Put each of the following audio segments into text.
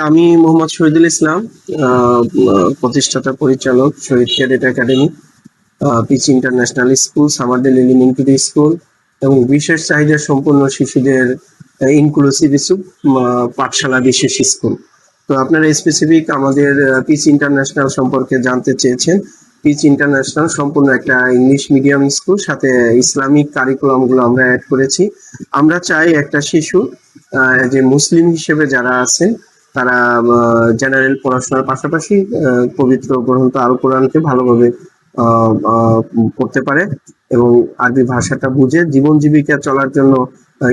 আমি মোহাম্মদ শহীদুল ইসলাম, প্রতিষ্ঠাতা পরিচালক Shahid cadet academy, Peach International School, Summerdale Elementary School এবং বিশেষ চাহিদা সম্পন্ন শিশুদের ইনক্লুসিভ পাঠশালা বিশেষ স্কুল। তো আপনারা স্পেসিফিক আমাদের পিচ ইন্টারন্যাশনাল সম্পর্কে জানতে চেয়েছেন। পিচ ইন্টারন্যাশনাল সম্পূর্ণ একটা ইংলিশ মিডিয়াম স্কুল, সাথে ইসলামিক কারিকুলাম গুলো আমরা অ্যাড করেছি। আমরা চাই একটা শিশু যে মুসলিম হিসেবে যারা আছেন তারা জেনারেল পড়াশোনার পাশাপাশি পবিত্র গ্রন্থ আল কোরআনকে ভালোভাবে পড়তে পারে এবং আরবি ভাষাটা বুঝে জীবন জীবিকা চলার জন্য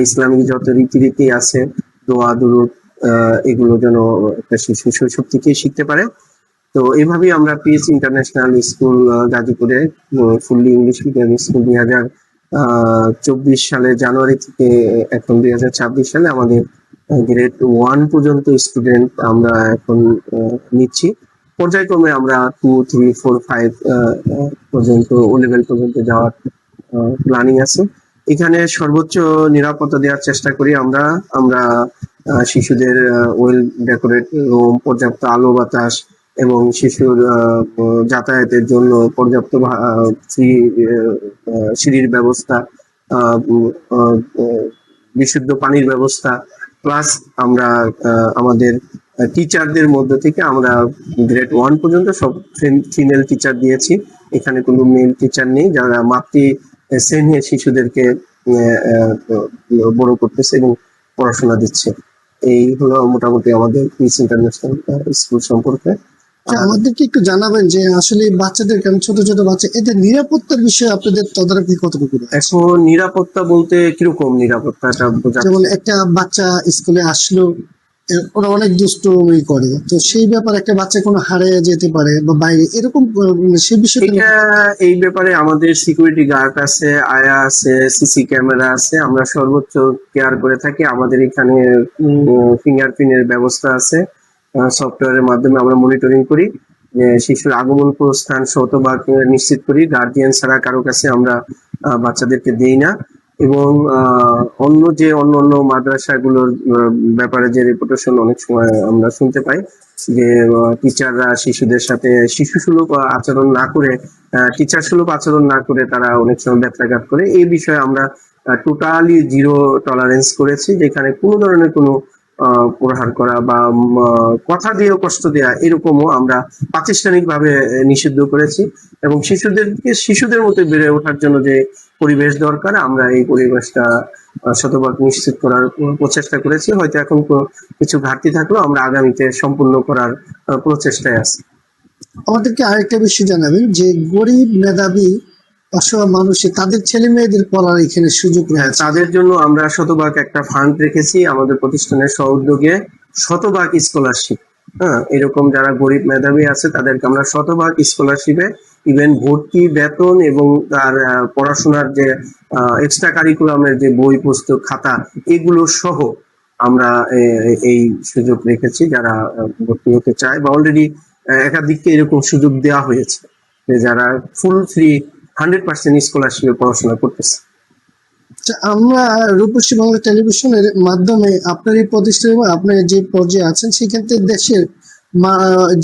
ইসলামিক যত রীতিনীতি আছে, দোয়া দুরূদ, এগুলো যেন একটা শিশু শৈশব থেকেই শিখতে পারে। তো এইভাবেই আমরা পিস ইন্টারন্যাশনাল স্কুল গাজীপুরে ফুললি ইংলিশ মিডিয়াম স্কুল 2024 সালে জানুয়ারি থেকে এখন 2026 সালে আমাদের গ্রেড 1 পর্যন্ত স্টুডেন্ট আমরা এখন নিচ্ছি। পর্যায়ক্রমে আমরা 2, 3, 4, 5 পর্যন্ত ও লেভেল পর্যন্ত যাওয়ার প্ল্যানিং আছে। এখানে সর্বোচ্চ নিরাপত্তা দেওয়ার চেষ্টা করি আমরা। শিশুদের ওয়েল ডেকোরেট রুম, পর্যাপ্ত আলো বাতাস এবং শিশুর যাতায়াতের জন্য পর্যাপ্ত ফ্রি সিঁড়ির ব্যবস্থা, বিশুদ্ধ পানির ব্যবস্থা, প্লাস আমরা আমাদের টিচারদের মধ্য থেকে আমরা গ্রেড 1 পর্যন্ত সব ফিমেল টিচার দিয়েছি। এখানে কোনো মেল টিচার নেই, যারা মাতৃ শ্রেণীর শিশুদেরকে বড় করতেছে এবং পড়াশোনা দিচ্ছে। এই হলো মোটামুটি আমাদের পিস ইন্টারন্যাশনাল স্কুল সম্পর্কে। আমাদেরকে একটু জানাবেন যে আসলে বাচ্চাদের, কারণ ছোট ছোট বাচ্চা, এদের নিরাপত্তার বিষয়ে আপনাদের তদারকি কতটুকু? এখন নিরাপত্তা বলতে কিরকম নিরাপত্তাটা? যেমন একটা বাচ্চা স্কুলে আসলো, ওরা অনেক দুষ্টুমি করে, তো সেই ব্যাপারে একটা বাচ্চা কোনো হারিয়ে যেতে পারে বা বাইরে এরকম, সেই বিষয়টা এই ব্যাপারে আমাদের সিকিউরিটি গার্ড আছে, আয়া আছে, সিসি ক্যামেরা আছে, আমরা সর্বোচ্চ কেয়ার করে থাকি। আমাদের এখানে ফিঙ্গারপ্রিন্টের ব্যবস্থা আছে, সফটওয়্যারের মাধ্যমে আমরা মনিটরিং করি, শিশুর আগমন প্রস্থান শতভাগ নিশ্চিত করি। গার্ডিয়ান ছাড়া কারো কাছে আমরা বাচ্চাদেরকে দেই না। এবং অন্য মাদ্রাসাগুলোর ব্যাপারে যে রেপুটেশন অনেক সময় আমরা শুনতে পাই যে টিচাররা শিশুদের সাথে শিশুসুলভ আচরণ না করে, টিচার সুলভ আচরণ না করে তারা অনেক সময় ব্যত্যাঘাত করে। এই বিষয়ে আমরা টোটালি জিরো টলারেন্স করেছি, যেখানে কোনো ধরনের কোনো প্রহার করা বা কথা দিয়ে কষ্ট দেওয়া এরকমও আমরা প্রাতিষ্ঠানিক ভাবে নিষিদ্ধ করেছি। এবং শিশুদের মতো বেড়ে ওঠার জন্য যে পরিবেশ দরকার, আমরা এই পরিবেশটা শতভাগ নিশ্চিত করার প্রচেষ্টা করেছি। হয়তো এখন কিছু ঘাটতি থাকলেও আমরা আগামীতে সম্পূর্ণ করার প্রচেষ্টায় আছি। আমাদেরকে আরেকটা বিষয় জানাবেন যে গরিব মেধাবী অসহায় মানুষের তাদের ছেলে মেয়েদের পড়ার এখানে সুযোগ রয়েছে, তাদের জন্য আমরা শতভাগ একটা ফান্ড রেখেছি আমাদের প্রতিষ্ঠানের সহউদ্যোগে, শতভাগ স্কলারশিপ। এরকম যারা গরিব মেধাবী আছে তাদেরকে আমরা শতভাগ স্কলারশিপে ইভেন ভর্তি, বেতন এবং তার পড়াশোনার যে এক্সট্রা কারিকুলামের যে বই পুস্তক খাতা এগুলো সহ আমরা এই সুযোগ রেখেছি। যারা ভর্তি হতে চায় বা অলরেডি একাধিককে এরকম সুযোগ দেওয়া হয়েছে যে যারা ফুল ফ্রি 100% স্কলারশিপে পড়াশোনা করতেছে। আমরা রূপসী বাংলা টেলিভিশনের মাধ্যমে আপনার এই প্রতিষ্ঠান এবং আপনার যে পর্যায়ে আছেন সেখান থেকে দেশের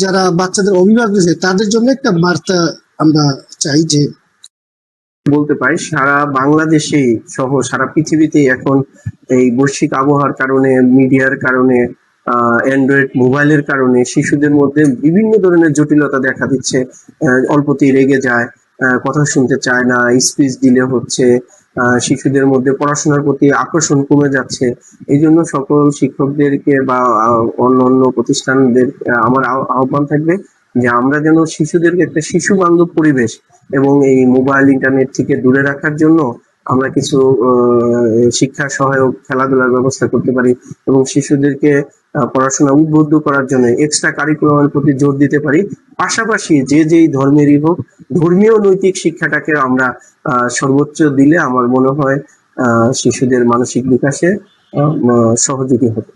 যারা বাচ্চাদের অভিভাবক রয়েছে তাদের জন্য একটা বার্তা আমরা চাই। যে বলতে পারি সারা বাংলাদেশে সহ সারা পৃথিবীতে এখন এই বৈশ্বিক আবহাওয়ার কারণে, মিডিয়ার কারণে, অ্যান্ড্রয়েড মোবাইলের কারণে শিশুদের মধ্যে বিভিন্ন ধরনের জটিলতা দেখা দিচ্ছে। অল্পতেই রেগে যায়, কথা শুনতে চায় না, স্পিচ দিলে হচ্ছে, শিশুদের মধ্যে পড়াশোনার প্রতি আকর্ষণ কমে যাচ্ছে। এই জন্য সকল শিক্ষকদেরকে বা অন্য প্রতিষ্ঠানদের আমার আহ্বান থাকবে যে আমরা যেন শিশুদেরকে একটা শিশু বান্ধব পরিবেশ এবং এই মোবাইল ইন্টারনেট থেকে দূরে রাখার জন্য আমরা কিছু শিক্ষা সহায়ক খেলাধুলার ব্যবস্থা করতে পারি এবং শিশুদেরকে পড়াশোনা উদ্বুদ্ধ করার জন্য এক্সট্রা কারিকুলামের প্রতি জোর দিতে পারি। পাশাপাশি যেই ধর্মেরই হোক, ধর্মীয় নৈতিক শিক্ষাটাকে আমরা সর্বোচ্চ দিলে আমার মনে হয় শিশুদের মানসিক বিকাশে সহযোগী হবে।